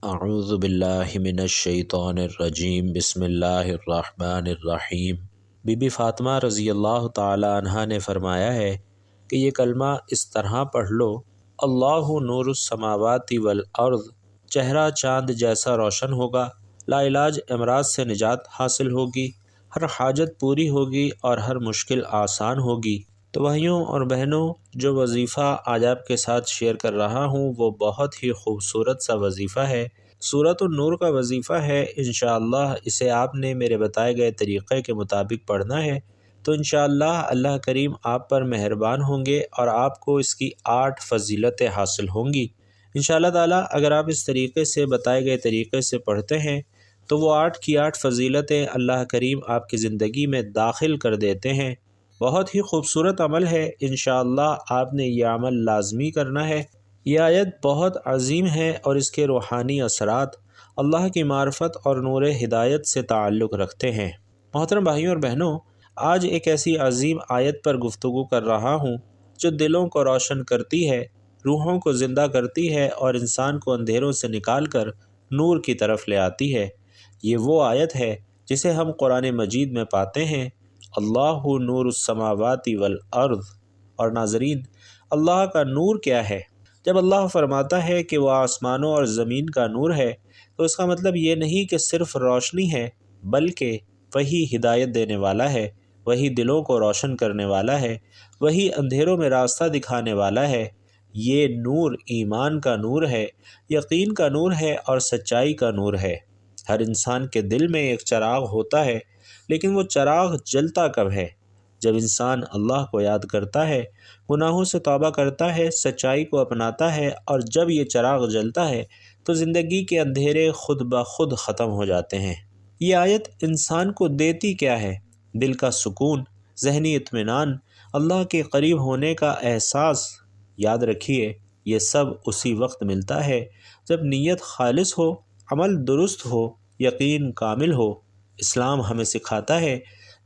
اعوذ باللہ من الشیطان الرجیم بسم اللہ الرحمن الرحیم۔ بی بی فاطمہ رضی اللہ تعالی عنہا نے فرمایا ہے کہ یہ کلمہ اس طرح پڑھ لو: اللہ نور السماوات والارض، چہرہ چاند جیسا روشن ہوگا، لا علاج امراض سے نجات حاصل ہوگی، ہر حاجت پوری ہوگی اور ہر مشکل آسان ہوگی۔ تو بھائیوں اور بہنوں، جو وظیفہ آج آپ کے ساتھ شیئر کر رہا ہوں وہ بہت ہی خوبصورت سا وظیفہ ہے، سورۃ النور کا وظیفہ ہے۔ انشاءاللہ اسے آپ نے میرے بتائے گئے طریقے کے مطابق پڑھنا ہے تو انشاءاللہ اللہ کریم آپ پر مہربان ہوں گے اور آپ کو اس کی 8 فضیلتیں حاصل ہوں گی انشاءاللہ تعالیٰ۔ اگر آپ اس طریقے سے بتائے گئے طریقے سے پڑھتے ہیں تو وہ 8 کی 8 فضیلتیں اللہ کریم آپ کی زندگی میں داخل کر دیتے ہیں۔ بہت ہی خوبصورت عمل ہے، انشاءاللہ آپ نے یہ عمل لازمی کرنا ہے۔ یہ آیت بہت عظیم ہے اور اس کے روحانی اثرات اللہ کی معرفت اور نور ہدایت سے تعلق رکھتے ہیں۔ محترم بھائیوں اور بہنوں، آج ایک ایسی عظیم آیت پر گفتگو کر رہا ہوں جو دلوں کو روشن کرتی ہے، روحوں کو زندہ کرتی ہے اور انسان کو اندھیروں سے نکال کر نور کی طرف لے آتی ہے۔ یہ وہ آیت ہے جسے ہم قرآن مجید میں پاتے ہیں: اللہ نور السماوات والارض۔ اور ناظرین، اللہ کا نور کیا ہے؟ جب اللہ فرماتا ہے کہ وہ آسمانوں اور زمین کا نور ہے تو اس کا مطلب یہ نہیں کہ صرف روشنی ہے، بلکہ وہی ہدایت دینے والا ہے، وہی دلوں کو روشن کرنے والا ہے، وہی اندھیروں میں راستہ دکھانے والا ہے۔ یہ نور ایمان کا نور ہے، یقین کا نور ہے اور سچائی کا نور ہے۔ ہر انسان کے دل میں ایک چراغ ہوتا ہے، لیکن وہ چراغ جلتا کب ہے؟ جب انسان اللہ کو یاد کرتا ہے، گناہوں سے توبہ کرتا ہے، سچائی کو اپناتا ہے، اور جب یہ چراغ جلتا ہے تو زندگی کے اندھیرے خود بخود ختم ہو جاتے ہیں۔ یہ آیت انسان کو دیتی کیا ہے؟ دل کا سکون، ذہنی اطمینان، اللہ کے قریب ہونے کا احساس۔ یاد رکھیے، یہ سب اسی وقت ملتا ہے جب نیت خالص ہو، عمل درست ہو، یقین کامل ہو۔ اسلام ہمیں سکھاتا ہے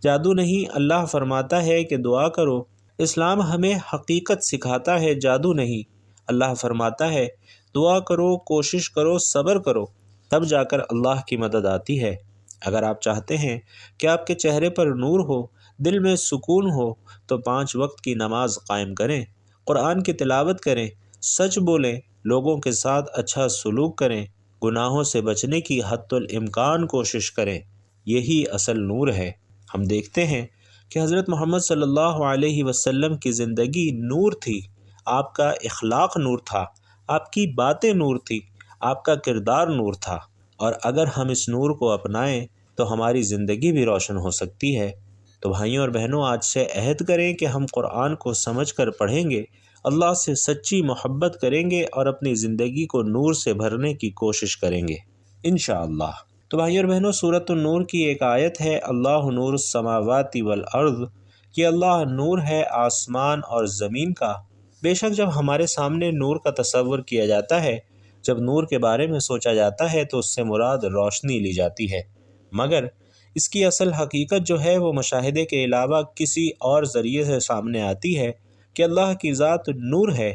جادو نہیں، اللہ فرماتا ہے کہ دعا کرو۔ اسلام ہمیں حقیقت سکھاتا ہے، جادو نہیں۔ اللہ فرماتا ہے دعا کرو، کوشش کرو، صبر کرو، تب جا کر اللہ کی مدد آتی ہے۔ اگر آپ چاہتے ہیں کہ آپ کے چہرے پر نور ہو، دل میں سکون ہو، تو 5 وقت کی نماز قائم کریں، قرآن کی تلاوت کریں، سچ بولیں، لوگوں کے ساتھ اچھا سلوک کریں، گناہوں سے بچنے کی حتی الامکان کوشش کریں۔ یہی اصل نور ہے۔ ہم دیکھتے ہیں کہ حضرت محمد صلی اللہ علیہ وسلم کی زندگی نور تھی، آپ کا اخلاق نور تھا، آپ کی باتیں نور تھی، آپ کا کردار نور تھا، اور اگر ہم اس نور کو اپنائیں تو ہماری زندگی بھی روشن ہو سکتی ہے۔ تو بھائیوں اور بہنوں، آج سے عہد کریں کہ ہم قرآن کو سمجھ کر پڑھیں گے، اللہ سے سچی محبت کریں گے اور اپنی زندگی کو نور سے بھرنے کی کوشش کریں گے انشاءاللہ۔ تو بھائیوں اور بہنوں، سورۃ النور کی ایک آیت ہے: اللہ نور السماوات والارض، کہ اللہ نور ہے آسمان اور زمین کا۔ بے شک جب ہمارے سامنے نور کا تصور کیا جاتا ہے، جب نور کے بارے میں سوچا جاتا ہے تو اس سے مراد روشنی لی جاتی ہے، مگر اس کی اصل حقیقت جو ہے وہ مشاہدے کے علاوہ کسی اور ذریعے سے سامنے آتی ہے کہ اللہ کی ذات نور ہے۔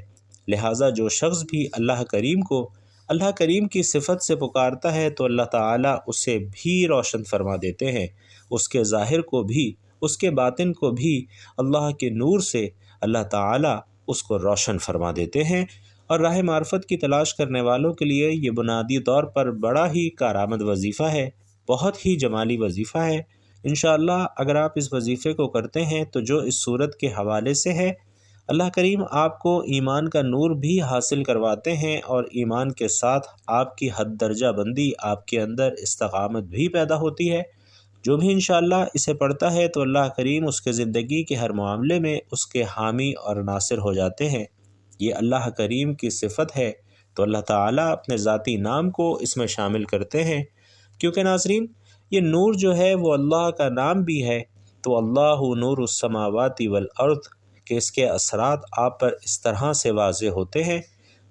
لہٰذا جو شخص بھی اللہ کریم کی صفت سے پکارتا ہے تو اللہ تعالیٰ اسے بھی روشن فرما دیتے ہیں، اس کے ظاہر کو بھی، اس کے باطن کو بھی اللہ کے نور سے اللہ تعالیٰ اس کو روشن فرما دیتے ہیں۔ اور راہ معرفت کی تلاش کرنے والوں کے لیے یہ بنیادی طور پر بڑا ہی کارآمد وظیفہ ہے، بہت ہی جمالی وظیفہ ہے۔ انشاءاللہ اگر آپ اس وظیفے کو کرتے ہیں تو جو اس صورت کے حوالے سے ہے، اللہ کریم آپ کو ایمان کا نور بھی حاصل کرواتے ہیں اور ایمان کے ساتھ آپ کی حد درجہ بندی، آپ کے اندر استقامت بھی پیدا ہوتی ہے۔ جو بھی انشاءاللہ اسے پڑھتا ہے تو اللہ کریم اس کے زندگی کے ہر معاملے میں اس کے حامی اور ناصر ہو جاتے ہیں۔ یہ اللہ کریم کی صفت ہے تو اللہ تعالیٰ اپنے ذاتی نام کو اس میں شامل کرتے ہیں، کیونکہ ناظرین یہ نور جو ہے وہ اللہ کا نام بھی ہے۔ تو اللہ نور السماوات والارض، کہ اس کے اثرات آپ پر اس طرح سے واضح ہوتے ہیں۔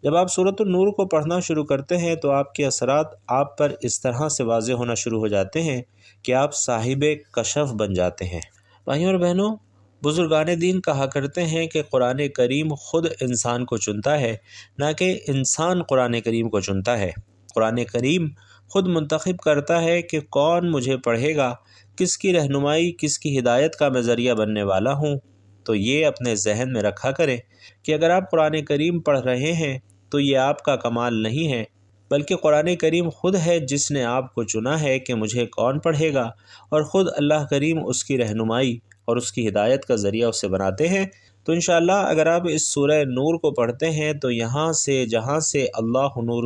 جب آپ سورۃ النور کو پڑھنا شروع کرتے ہیں تو آپ کے اثرات آپ پر اس طرح سے واضح ہونا شروع ہو جاتے ہیں کہ آپ صاحب کشف بن جاتے ہیں۔ بھائیوں اور بہنوں، بزرگان دین کہا کرتے ہیں کہ قرآن کریم خود انسان کو چنتا ہے، نہ کہ انسان قرآن کریم کو چنتا ہے۔ قرآن کریم خود منتخب کرتا ہے کہ کون مجھے پڑھے گا، کس کی رہنمائی، کس کی ہدایت کا میں ذریعہ بننے والا ہوں۔ تو یہ اپنے ذہن میں رکھا کریں کہ اگر آپ قرآن کریم پڑھ رہے ہیں تو یہ آپ کا کمال نہیں ہے، بلکہ قرآن کریم خود ہے جس نے آپ کو چنا ہے کہ مجھے کون پڑھے گا، اور خود اللہ کریم اس کی رہنمائی اور اس کی ہدایت کا ذریعہ اسے بناتے ہیں۔ تو انشاءاللہ اگر آپ اس سورہ نور کو پڑھتے ہیں تو یہاں سے جہاں سے اللہ نور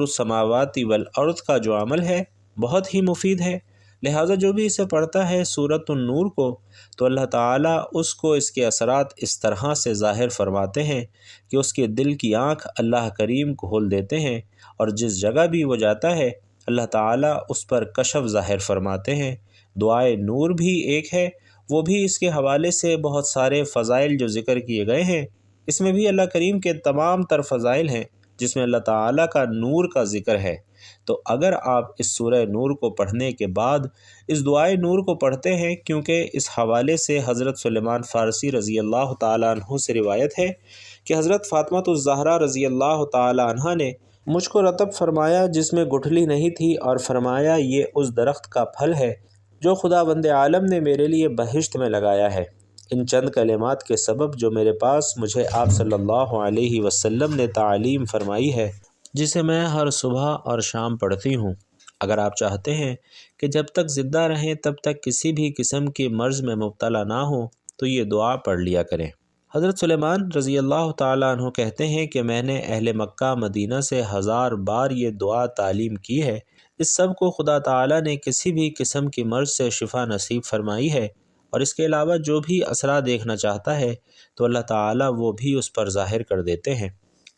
السماوات والارض کا جو عمل ہے بہت ہی مفید ہے، لہٰذا جو بھی اسے پڑھتا ہے سورۃ النور کو، تو اللہ تعالیٰ اس کو اس کے اثرات اس طرح سے ظاہر فرماتے ہیں کہ اس کے دل کی آنکھ اللہ کریم کھول دیتے ہیں، اور جس جگہ بھی وہ جاتا ہے اللہ تعالیٰ اس پر کشف ظاہر فرماتے ہیں۔ دعائے نور بھی ایک ہے، وہ بھی اس کے حوالے سے بہت سارے فضائل جو ذکر کیے گئے ہیں، اس میں بھی اللہ کریم کے تمام تر فضائل ہیں جس میں اللہ تعالیٰ کا نور کا ذکر ہے۔ تو اگر آپ اس سورہ نور کو پڑھنے کے بعد اس دعائے نور کو پڑھتے ہیں، کیونکہ اس حوالے سے حضرت سلیمان فارسی رضی اللہ تعالیٰ عنہ سے روایت ہے کہ حضرت فاطمہ الزہرا رضی اللہ تعالیٰ عنہ نے مجھ کو رطب فرمایا جس میں گٹھلی نہیں تھی، اور فرمایا یہ اس درخت کا پھل ہے جو خداوند عالم نے میرے لیے بہشت میں لگایا ہے۔ ان چند کلمات کے سبب جو میرے پاس مجھے آپ صلی اللہ علیہ وسلم نے تعلیم فرمائی ہے، جسے میں ہر صبح اور شام پڑھتی ہوں۔ اگر آپ چاہتے ہیں کہ جب تک زندہ رہیں تب تک کسی بھی قسم کی مرض میں مبتلا نہ ہوں تو یہ دعا پڑھ لیا کریں۔ حضرت سلیمان رضی اللہ تعالیٰ عنہ کہتے ہیں کہ میں نے اہل مکہ مدینہ سے 1000 بار یہ دعا تعلیم کی ہے۔ اس سب کو خدا تعالیٰ نے کسی بھی قسم کی مرض سے شفا نصیب فرمائی ہے، اور اس کے علاوہ جو بھی اثرات دیکھنا چاہتا ہے تو اللہ تعالیٰ وہ بھی اس پر ظاہر کر دیتے ہیں۔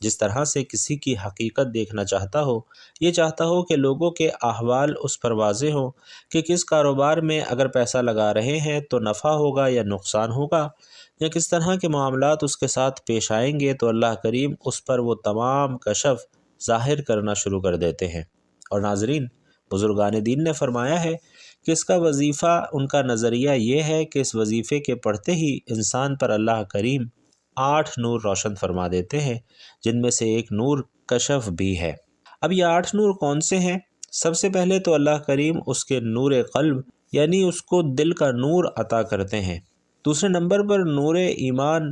جس طرح سے کسی کی حقیقت دیکھنا چاہتا ہو، یہ چاہتا ہو کہ لوگوں کے احوال اس پر واضح ہوں کہ کس کاروبار میں اگر پیسہ لگا رہے ہیں تو نفع ہوگا یا نقصان ہوگا، یا کس طرح کے معاملات اس کے ساتھ پیش آئیں گے، تو اللہ کریم اس پر وہ تمام کشف ظاہر کرنا شروع کر دیتے ہیں۔ اور ناظرین، بزرگان دین نے فرمایا ہے کہ اس کا وظیفہ، ان کا نظریہ یہ ہے کہ اس وظیفے کے پڑھتے ہی انسان پر اللہ کریم 8 نور روشن فرما دیتے ہیں، جن میں سے ایک نور کشف بھی ہے۔ اب یہ 8 نور کون سے ہیں؟ سب سے پہلے تو اللہ کریم اس کے نور قلب یعنی اس کو دل کا نور عطا کرتے ہیں۔ دوسرے نمبر پر نور ایمان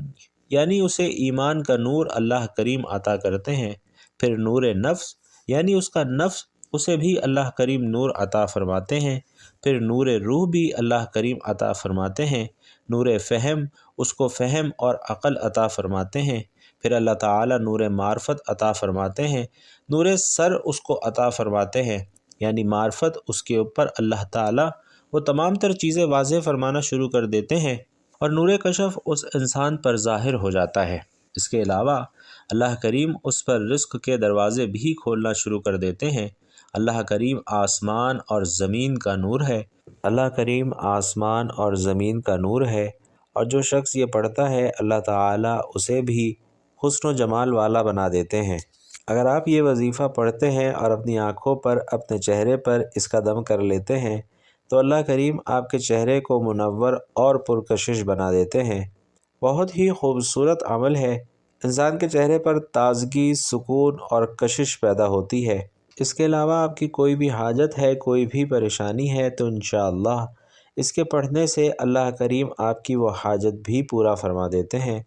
یعنی اسے ایمان کا نور اللہ کریم عطا کرتے ہیں۔ پھر نور نفس یعنی اس کا نفس، اسے بھی اللہ کریم نور عطا فرماتے ہیں۔ پھر نور روح بھی اللہ کریم عطا فرماتے ہیں۔ نور فہم، اس کو فہم اور عقل عطا فرماتے ہیں۔ پھر اللہ تعالیٰ نور معرفت عطا فرماتے ہیں۔ نور سر اس کو عطا فرماتے ہیں، یعنی معرفت اس کے اوپر اللہ تعالیٰ وہ تمام تر چیزیں واضح فرمانا شروع کر دیتے ہیں، اور نور کشف اس انسان پر ظاہر ہو جاتا ہے۔ اس کے علاوہ اللہ کریم اس پر رزق کے دروازے بھی کھولنا شروع کر دیتے ہیں۔ اللہ کریم آسمان اور زمین کا نور ہے۔ اللہ کریم آسمان اور زمین کا نور ہے، اور جو شخص یہ پڑھتا ہے اللہ تعالیٰ اسے بھی حسن و جمال والا بنا دیتے ہیں۔ اگر آپ یہ وظیفہ پڑھتے ہیں اور اپنی آنکھوں پر، اپنے چہرے پر اس کا دم کر لیتے ہیں تو اللہ کریم آپ کے چہرے کو منور اور پرکشش بنا دیتے ہیں۔ بہت ہی خوبصورت عمل ہے۔ انسان کے چہرے پر تازگی، سکون اور کشش پیدا ہوتی ہے۔ اس کے علاوہ آپ کی کوئی بھی حاجت ہے، کوئی بھی پریشانی ہے، تو انشاءاللہ اس کے پڑھنے سے اللہ کریم آپ کی وہ حاجت بھی پورا فرما دیتے ہیں،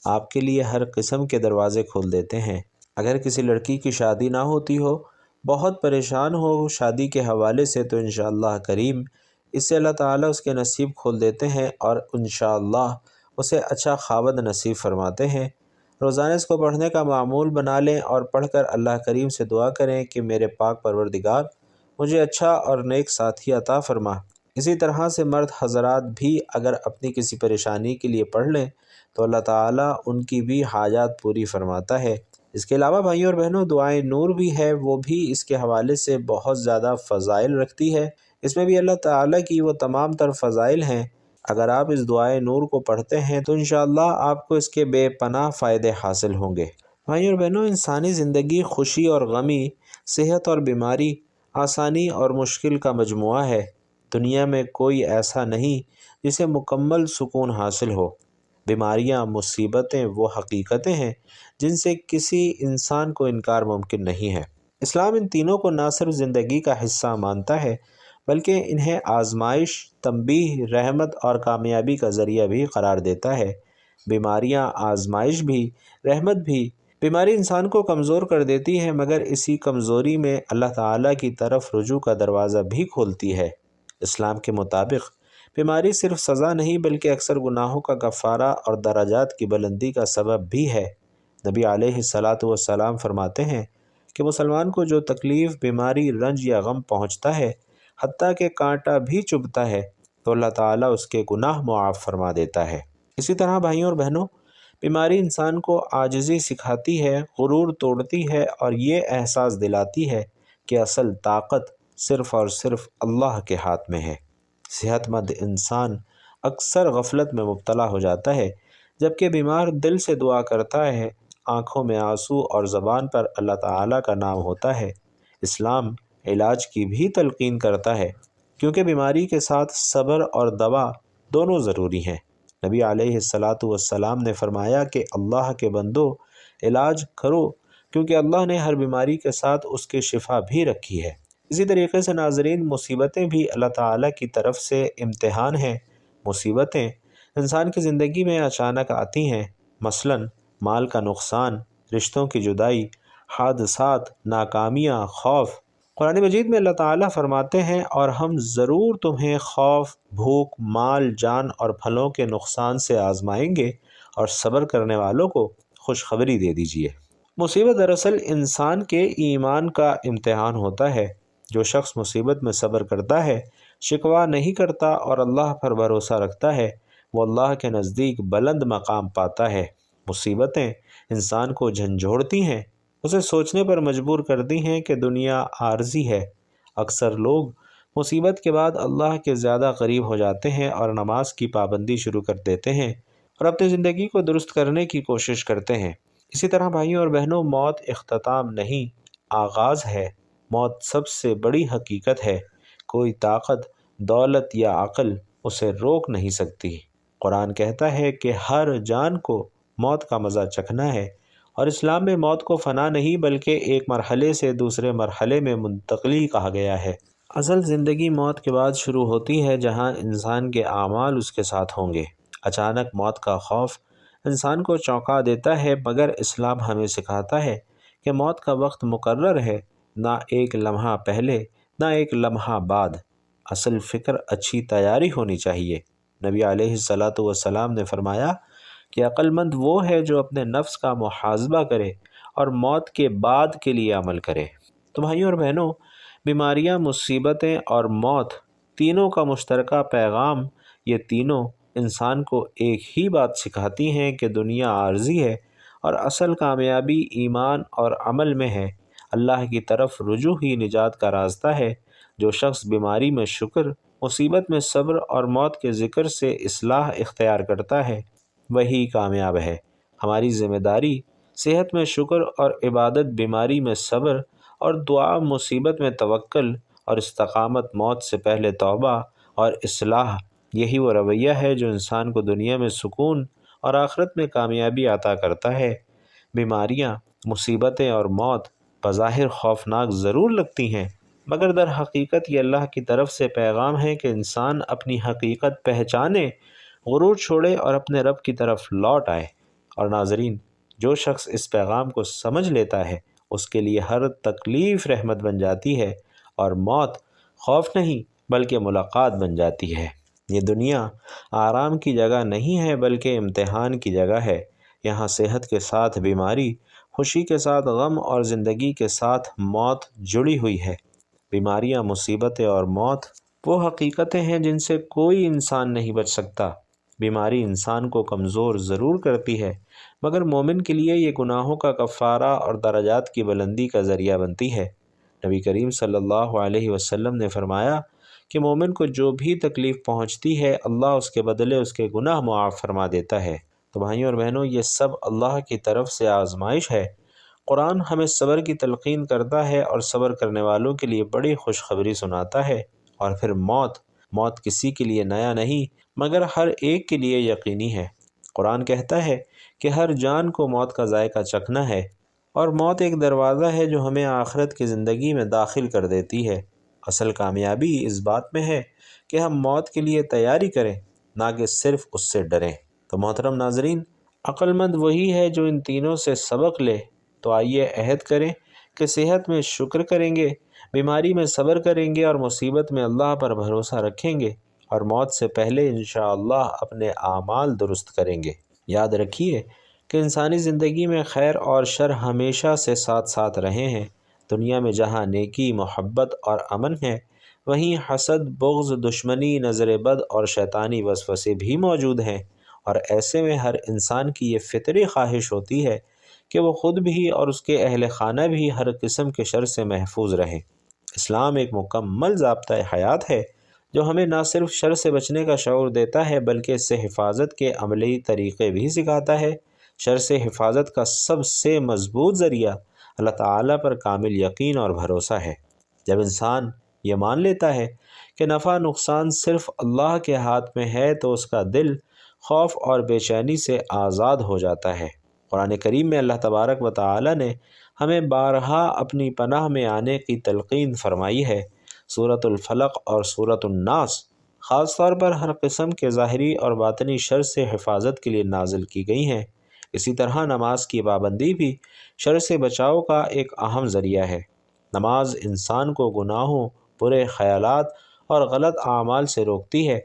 آپ کے لیے ہر قسم کے دروازے کھول دیتے ہیں۔ اگر کسی لڑکی کی شادی نہ ہوتی ہو، بہت پریشان ہو شادی کے حوالے سے، تو انشاءاللہ کریم اس سے اللہ تعالیٰ اس کے نصیب کھول دیتے ہیں، اور انشاءاللہ اسے اچھا خاوند نصیب فرماتے ہیں۔ روزانہ اس کو پڑھنے کا معمول بنا لیں، اور پڑھ کر اللہ کریم سے دعا کریں کہ میرے پاک پروردگار مجھے اچھا اور نیک ساتھی عطا فرما۔ اسی طرح سے مرد حضرات بھی اگر اپنی کسی پریشانی کے لیے پڑھ لیں تو اللہ تعالیٰ ان کی بھی حاجات پوری فرماتا ہے۔ اس کے علاوہ بھائیوں اور بہنوں، دعائے نور بھی ہے، وہ بھی اس کے حوالے سے بہت زیادہ فضائل رکھتی ہے۔ اس میں بھی اللہ تعالیٰ کی وہ تمام تر فضائل ہیں۔ اگر آپ اس دعائے نور کو پڑھتے ہیں تو انشاءاللہ آپ کو اس کے بے پناہ فائدے حاصل ہوں گے۔ بھائیوں اور بہنوں، انسانی زندگی خوشی اور غمی، صحت اور بیماری، آسانی اور مشکل کا مجموعہ ہے۔ دنیا میں کوئی ایسا نہیں جسے مکمل سکون حاصل ہو۔ بیماریاں، مصیبتیں وہ حقیقتیں ہیں جن سے کسی انسان کو انکار ممکن نہیں ہے۔ اسلام ان تینوں کو نہ صرف زندگی کا حصہ مانتا ہے بلکہ انہیں آزمائش، تنبیہ، رحمت اور کامیابی کا ذریعہ بھی قرار دیتا ہے۔ بیماریاں آزمائش بھی، رحمت بھی۔ بیماری انسان کو کمزور کر دیتی ہے مگر اسی کمزوری میں اللہ تعالیٰ کی طرف رجوع کا دروازہ بھی کھولتی ہے۔ اسلام کے مطابق بیماری صرف سزا نہیں بلکہ اکثر گناہوں کا کفارہ اور درجات کی بلندی کا سبب بھی ہے۔ نبی علیہ الصلاۃ والسلام فرماتے ہیں کہ مسلمان کو جو تکلیف، بیماری، رنج یا غم پہنچتا ہے، حتیٰ کہ کانٹا بھی چبھتا ہے، تو اللہ تعالیٰ اس کے گناہ معاف فرما دیتا ہے۔ اسی طرح بھائیوں اور بہنوں، بیماری انسان کو عاجزی سکھاتی ہے، غرور توڑتی ہے اور یہ احساس دلاتی ہے کہ اصل طاقت صرف اور صرف اللہ کے ہاتھ میں ہے۔ صحت مند انسان اکثر غفلت میں مبتلا ہو جاتا ہے، جبکہ بیمار دل سے دعا کرتا ہے، آنکھوں میں آنسو اور زبان پر اللہ تعالیٰ کا نام ہوتا ہے۔ اسلام علاج کی بھی تلقین کرتا ہے، کیونکہ بیماری کے ساتھ صبر اور دوا دونوں ضروری ہیں۔ نبی علیہ الصلاۃ والسلام نے فرمایا کہ اللہ کے بندو علاج کرو، کیونکہ اللہ نے ہر بیماری کے ساتھ اس کی شفا بھی رکھی ہے۔ اسی طریقے سے ناظرین، مصیبتیں بھی اللہ تعالیٰ کی طرف سے امتحان ہیں۔ مصیبتیں انسان کی زندگی میں اچانک آتی ہیں، مثلاً مال کا نقصان، رشتوں کی جدائی، حادثات، ناکامیاں، خوف۔ قرآن مجید میں اللہ تعالیٰ فرماتے ہیں، اور ہم ضرور تمہیں خوف، بھوک، مال، جان اور پھلوں کے نقصان سے آزمائیں گے، اور صبر کرنے والوں کو خوشخبری دے دیجیے۔ مصیبت دراصل انسان کے ایمان کا امتحان ہوتا ہے۔ جو شخص مصیبت میں صبر کرتا ہے، شکوہ نہیں کرتا اور اللہ پر بھروسہ رکھتا ہے، وہ اللہ کے نزدیک بلند مقام پاتا ہے۔ مصیبتیں انسان کو جھنجھوڑتی ہیں، اسے سوچنے پر مجبور کرتی ہیں کہ دنیا عارضی ہے۔ اکثر لوگ مصیبت کے بعد اللہ کے زیادہ قریب ہو جاتے ہیں اور نماز کی پابندی شروع کر دیتے ہیں اور اپنی زندگی کو درست کرنے کی کوشش کرتے ہیں۔ اسی طرح بھائیوں اور بہنوں، موت اختتام نہیں، آغاز ہے۔ موت سب سے بڑی حقیقت ہے، کوئی طاقت، دولت یا عقل اسے روک نہیں سکتی۔ قرآن کہتا ہے کہ ہر جان کو موت کا مزہ چکھنا ہے، اور اسلام میں موت کو فنا نہیں بلکہ ایک مرحلے سے دوسرے مرحلے میں منتقلی کہا گیا ہے۔ اصل زندگی موت کے بعد شروع ہوتی ہے، جہاں انسان کے اعمال اس کے ساتھ ہوں گے۔ اچانک موت کا خوف انسان کو چونکا دیتا ہے، مگر اسلام ہمیں سکھاتا ہے کہ موت کا وقت مقرر ہے، نہ ایک لمحہ پہلے نہ ایک لمحہ بعد۔ اصل فکر اچھی تیاری ہونی چاہیے۔ نبی علیہ الصلاۃ والسلام نے فرمایا کہ عقل مند وہ ہے جو اپنے نفس کا محاسبہ کرے اور موت کے بعد کے لیے عمل کرے۔ تو بھائیوں اور بہنوں، بیماریاں، مصیبتیں اور موت تینوں کا مشترکہ پیغام، یہ تینوں انسان کو ایک ہی بات سکھاتی ہیں کہ دنیا عارضی ہے اور اصل کامیابی ایمان اور عمل میں ہے۔ اللہ کی طرف رجوع ہی نجات کا راستہ ہے۔ جو شخص بیماری میں شکر، مصیبت میں صبر اور موت کے ذکر سے اصلاح اختیار کرتا ہے، وہی کامیاب ہے۔ ہماری ذمہ داری صحت میں شکر اور عبادت، بیماری میں صبر اور دعا، مصیبت میں توکل اور استقامت، موت سے پہلے توبہ اور اصلاح، یہی وہ رویہ ہے جو انسان کو دنیا میں سکون اور آخرت میں کامیابی عطا کرتا ہے۔ بیماریاں، مصیبتیں اور موت بظاہر خوفناک ضرور لگتی ہیں، مگر در حقیقت یہ اللہ کی طرف سے پیغام ہے کہ انسان اپنی حقیقت پہچانے، غرور چھوڑے اور اپنے رب کی طرف لوٹ آئے۔ اور ناظرین، جو شخص اس پیغام کو سمجھ لیتا ہے، اس کے لیے ہر تکلیف رحمت بن جاتی ہے، اور موت خوف نہیں بلکہ ملاقات بن جاتی ہے۔ یہ دنیا آرام کی جگہ نہیں ہے بلکہ امتحان کی جگہ ہے۔ یہاں صحت کے ساتھ بیماری، خوشی کے ساتھ غم اور زندگی کے ساتھ موت جڑی ہوئی ہے۔ بیماریاں، مصیبتیں اور موت وہ حقیقتیں ہیں جن سے کوئی انسان نہیں بچ سکتا۔ بیماری انسان کو کمزور ضرور کرتی ہے، مگر مومن کے لیے یہ گناہوں کا کفارہ اور درجات کی بلندی کا ذریعہ بنتی ہے۔ نبی کریم صلی اللہ علیہ وسلم نے فرمایا کہ مومن کو جو بھی تکلیف پہنچتی ہے، اللہ اس کے بدلے اس کے گناہ معاف فرما دیتا ہے۔ تو بھائیوں اور بہنوں، یہ سب اللہ کی طرف سے آزمائش ہے۔ قرآن ہمیں صبر کی تلقین کرتا ہے اور صبر کرنے والوں کے لیے بڑی خوشخبری سناتا ہے۔ اور پھر موت کسی کے لیے نیا نہیں، مگر ہر ایک کے لیے یقینی ہے۔ قرآن کہتا ہے کہ ہر جان کو موت کا ذائقہ چکھنا ہے، اور موت ایک دروازہ ہے جو ہمیں آخرت کی زندگی میں داخل کر دیتی ہے۔ اصل کامیابی اس بات میں ہے کہ ہم موت کے لیے تیاری کریں، نہ کہ صرف اس سے ڈریں۔ تو محترم ناظرین، عقل مند وہی ہے جو ان تینوں سے سبق لے۔ تو آئیے عہد کریں کہ صحت میں شکر کریں گے، بیماری میں صبر کریں گے، اور مصیبت میں اللہ پر بھروسہ رکھیں گے، اور موت سے پہلے انشاءاللہ اپنے اعمال درست کریں گے۔ یاد رکھیے کہ انسانی زندگی میں خیر اور شر ہمیشہ سے ساتھ ساتھ رہے ہیں۔ دنیا میں جہاں نیکی، محبت اور امن ہے، وہیں حسد، بغض، دشمنی، نظر بد اور شیطانی وسوسے بھی موجود ہیں، اور ایسے میں ہر انسان کی یہ فطری خواہش ہوتی ہے کہ وہ خود بھی اور اس کے اہل خانہ بھی ہر قسم کے شر سے محفوظ رہیں۔ اسلام ایک مکمل ضابطۂ حیات ہے جو ہمیں نہ صرف شر سے بچنے کا شعور دیتا ہے بلکہ اس سے حفاظت کے عملی طریقے بھی سکھاتا ہے۔ شر سے حفاظت کا سب سے مضبوط ذریعہ اللہ تعالیٰ پر کامل یقین اور بھروسہ ہے۔ جب انسان یہ مان لیتا ہے کہ نفع نقصان صرف اللہ کے ہاتھ میں ہے تو اس کا دل خوف اور بے چینی سے آزاد ہو جاتا ہے۔ قرآن کریم میں اللہ تبارک و تعالی نے ہمیں بارہا اپنی پناہ میں آنے کی تلقین فرمائی ہے۔ سورۃ الفلق اور سورۃ الناس خاص طور پر ہر قسم کے ظاہری اور باطنی شر سے حفاظت کے لیے نازل کی گئی ہیں۔ اسی طرح نماز کی پابندی بھی شر سے بچاؤ کا ایک اہم ذریعہ ہے۔ نماز انسان کو گناہوں، برے خیالات اور غلط اعمال سے روکتی ہے۔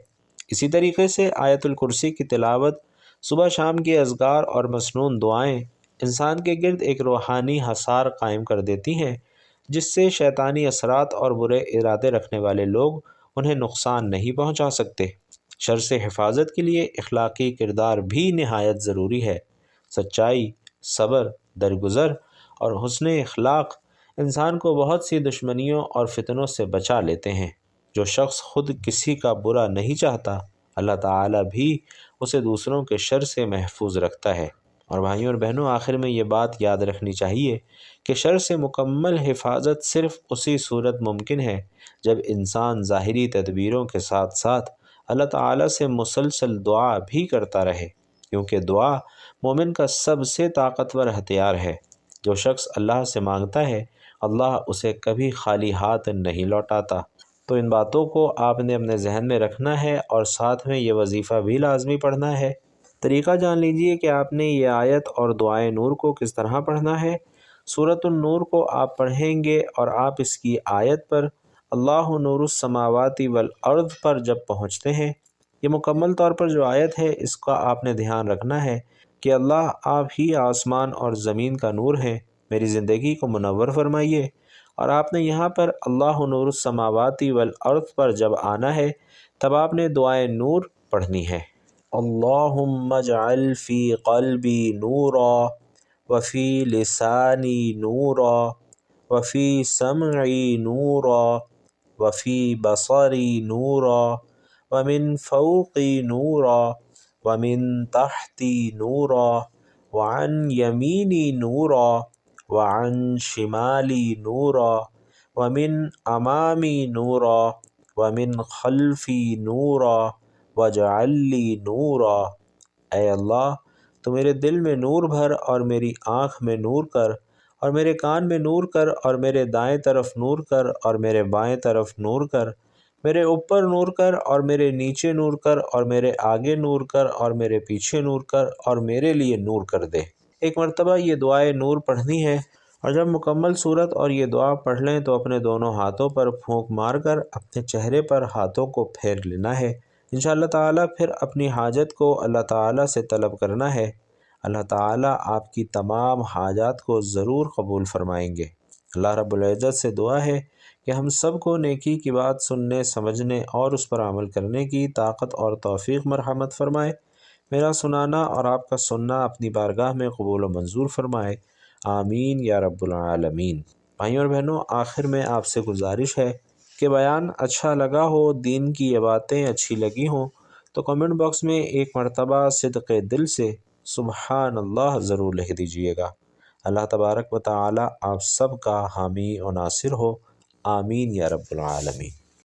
اسی طریقے سے آیت الکرسی کی تلاوت، صبح شام کے اذکار اور مسنون دعائیں انسان کے گرد ایک روحانی حصار قائم کر دیتی ہیں، جس سے شیطانی اثرات اور برے ارادے رکھنے والے لوگ انہیں نقصان نہیں پہنچا سکتے۔ شر سے حفاظت کے لیے اخلاقی کردار بھی نہایت ضروری ہے۔ سچائی، صبر، درگزر اور حسن اخلاق انسان کو بہت سی دشمنیوں اور فتنوں سے بچا لیتے ہیں۔ جو شخص خود کسی کا برا نہیں چاہتا، اللہ تعالیٰ بھی اسے دوسروں کے شر سے محفوظ رکھتا ہے۔ اور بھائیوں اور بہنوں، آخر میں یہ بات یاد رکھنی چاہیے کہ شر سے مکمل حفاظت صرف اسی صورت ممکن ہے جب انسان ظاہری تدبیروں کے ساتھ ساتھ اللہ تعالیٰ سے مسلسل دعا بھی کرتا رہے، کیونکہ دعا مومن کا سب سے طاقتور ہتھیار ہے۔ جو شخص اللہ سے مانگتا ہے، اللہ اسے کبھی خالی ہاتھ نہیں لوٹاتا۔ تو ان باتوں کو آپ نے اپنے ذہن میں رکھنا ہے اور ساتھ میں یہ وظیفہ بھی لازمی پڑھنا ہے۔ طریقہ جان لیجئے کہ آپ نے یہ آیت اور دعائے نور کو کس طرح پڑھنا ہے۔ سورۃ النور کو آپ پڑھیں گے اور آپ اس کی آیت پر اللہ نور السماوات والارض پر جب پہنچتے ہیں، یہ مکمل طور پر جو آیت ہے اس کا آپ نے دھیان رکھنا ہے کہ اللہ آپ ہی آسمان اور زمین کا نور ہیں، میری زندگی کو منور فرمائیے۔ اور آپ نے یہاں پر اللہ نور السماوات والارض پر جب آنا ہے تب آپ نے دعائے نور پڑھنی ہے۔ اللہم اجعل فی قلبی نورا وفی لسانی نورا وفی سمعی نورا وفی بصری نورا ومن فوقی نورا ومن تحتی نورا وعن یمینی نورا وعن شمالی نورا ومن امامی نورا ومن خلفی نورا واجعل لی نورا۔ اے اللہ، تو میرے دل میں نور بھر اور میری آنکھ میں نور کر، اور میرے کان میں نور کر، اور میرے دائیں طرف نور کر، اور میرے بائیں طرف نور کر، میرے اوپر نور کر، اور میرے نیچے نور کر، اور میرے آگے نور کر، اور میرے پیچھے نور کر، اور میرے لیے نور کر دے۔ ایک مرتبہ یہ دعائے نور پڑھنی ہے، اور جب مکمل صورت اور یہ دعا پڑھ لیں تو اپنے دونوں ہاتھوں پر پھونک مار کر اپنے چہرے پر ہاتھوں کو پھیر لینا ہے۔ انشاءاللہ تعالیٰ پھر اپنی حاجت کو اللہ تعالیٰ سے طلب کرنا ہے۔ اللہ تعالیٰ آپ کی تمام حاجات کو ضرور قبول فرمائیں گے۔ اللہ رب العزت سے دعا ہے کہ ہم سب کو نیکی کی بات سننے، سمجھنے اور اس پر عمل کرنے کی طاقت اور توفیق مرحمت فرمائے۔ میرا سنانا اور آپ کا سننا اپنی بارگاہ میں قبول و منظور فرمائے، آمین یا رب العالمین۔ بھائیوں اور بہنوں، آخر میں آپ سے گزارش ہے کہ بیان اچھا لگا ہو، دین کی یہ باتیں اچھی لگی ہوں تو کمنٹ باکس میں ایک مرتبہ صدق دل سے سبحان اللہ ضرور لکھ دیجئے گا۔ اللہ تبارک و تعالی آپ سب کا حامی و ناصر ہو، آمین یا رب العالمین۔